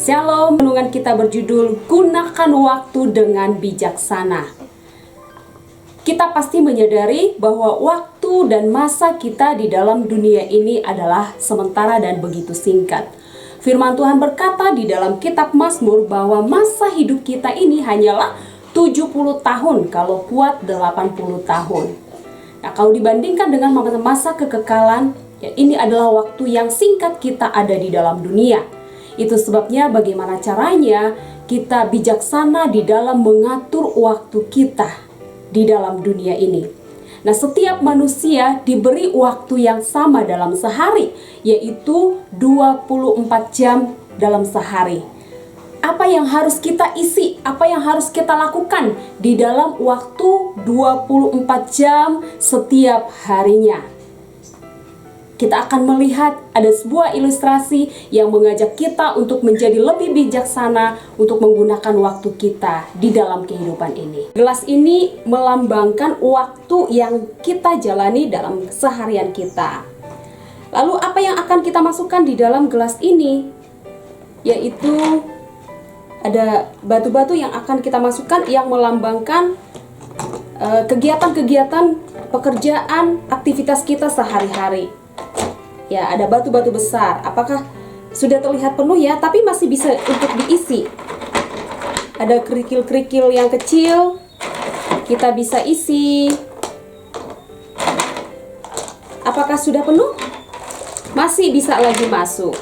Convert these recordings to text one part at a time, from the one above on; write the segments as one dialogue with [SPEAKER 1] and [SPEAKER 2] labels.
[SPEAKER 1] Shalom, renungan kita berjudul Gunakan Waktu dengan Bijaksana. Kita pasti menyadari bahwa waktu dan masa kita di dalam dunia ini adalah sementara dan begitu singkat. Firman Tuhan berkata di dalam kitab Mazmur bahwa masa hidup kita ini hanyalah 70 tahun, kalau kuat 80 tahun. Nah, kalau dibandingkan dengan masa kekekalan, ya ini adalah waktu yang singkat kita ada di dalam dunia. Itu sebabnya bagaimana caranya kita bijaksana di dalam mengatur waktu kita di dalam dunia ini. Nah, setiap manusia diberi waktu yang sama dalam sehari, yaitu 24 jam dalam sehari. Apa yang harus kita isi, apa yang harus kita lakukan di dalam waktu 24 jam setiap harinya? Kita akan melihat ada sebuah ilustrasi yang mengajak kita untuk menjadi lebih bijaksana untuk menggunakan waktu kita di dalam kehidupan ini. Gelas ini melambangkan waktu yang kita jalani dalam seharian kita. Lalu apa yang akan kita masukkan di dalam gelas ini? Yaitu ada batu-batu yang akan kita masukkan yang melambangkan kegiatan-kegiatan pekerjaan, aktivitas kita sehari-hari. Ya, ada batu-batu besar. Apakah sudah terlihat penuh ya? Tapi masih bisa untuk diisi. Ada kerikil-kerikil yang kecil, kita bisa isi. Apakah sudah penuh? Masih bisa lagi masuk.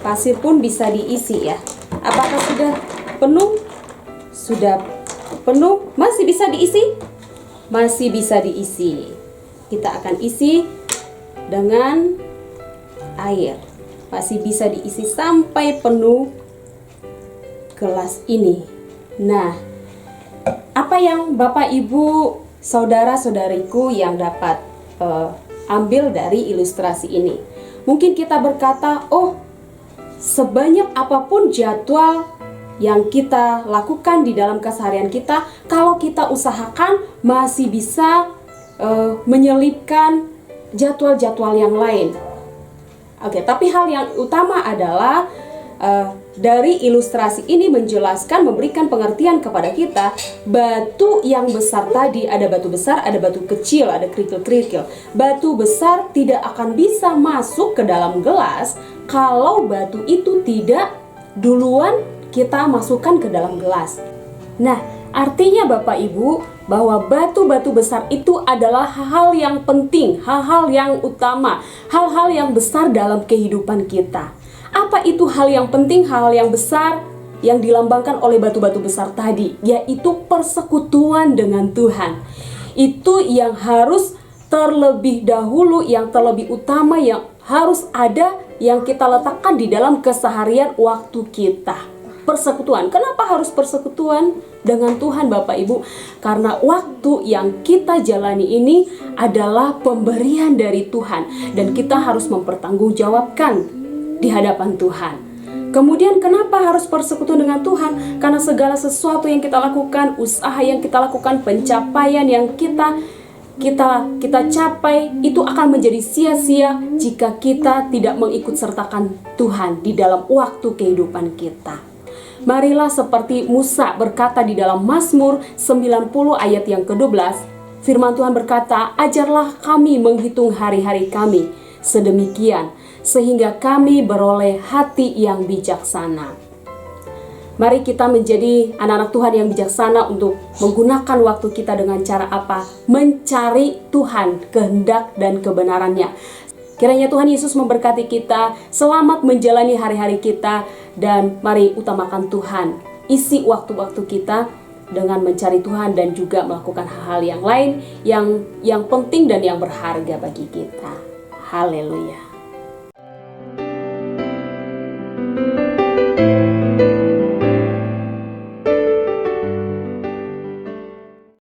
[SPEAKER 1] Pasir pun bisa diisi ya. Apakah sudah penuh? Sudah penuh? Masih bisa diisi? Masih bisa diisi. Kita akan isi dengan air. Masih bisa diisi sampai penuh gelas ini. Nah, apa yang Bapak Ibu, saudara-saudariku yang dapat ambil dari ilustrasi ini? Mungkin kita berkata, oh, sebanyak apapun jadwal yang kita lakukan di dalam keseharian kita, kalau kita usahakan masih bisa menyelipkan jadwal-jadwal yang lain. Oke, tapi hal yang utama adalah dari ilustrasi ini menjelaskan, memberikan pengertian kepada kita, batu yang besar tadi, ada batu besar, ada batu kecil, ada kerikil-kerikil. Batu besar tidak akan bisa masuk ke dalam gelas kalau batu itu tidak duluan kita masukkan ke dalam gelas. Nah, artinya Bapak Ibu, bahwa batu-batu besar itu adalah hal-hal yang penting, hal-hal yang utama, hal-hal yang besar dalam kehidupan kita. Apa itu hal yang penting, hal yang besar yang dilambangkan oleh batu-batu besar tadi? Yaitu persekutuan dengan Tuhan. Itu yang harus terlebih dahulu, yang terlebih utama, yang harus ada, yang kita letakkan di dalam keseharian waktu kita. Persekutuan. Kenapa harus persekutuan dengan Tuhan, Bapak Ibu? Karena waktu yang kita jalani ini adalah pemberian dari Tuhan, dan kita harus mempertanggungjawabkan di hadapan Tuhan. Kemudian kenapa harus persekutuan dengan Tuhan? Karena segala sesuatu yang kita lakukan, usaha yang kita lakukan, pencapaian yang kita capai, itu akan menjadi sia-sia jika kita tidak mengikut sertakan Tuhan di dalam waktu kehidupan kita. Marilah seperti Musa berkata di dalam Mazmur 90 ayat yang ke-12, firman Tuhan berkata, ajarlah kami menghitung hari-hari kami sedemikian, sehingga kami beroleh hati yang bijaksana. Mari kita menjadi anak-anak Tuhan yang bijaksana untuk menggunakan waktu kita dengan cara apa? Mencari Tuhan, kehendak dan kebenarannya. Kiranya Tuhan Yesus memberkati kita, selamat menjalani hari-hari kita, dan mari utamakan Tuhan. Isi waktu-waktu kita dengan mencari Tuhan dan juga melakukan hal-hal yang lain yang penting dan yang berharga bagi kita. Haleluya.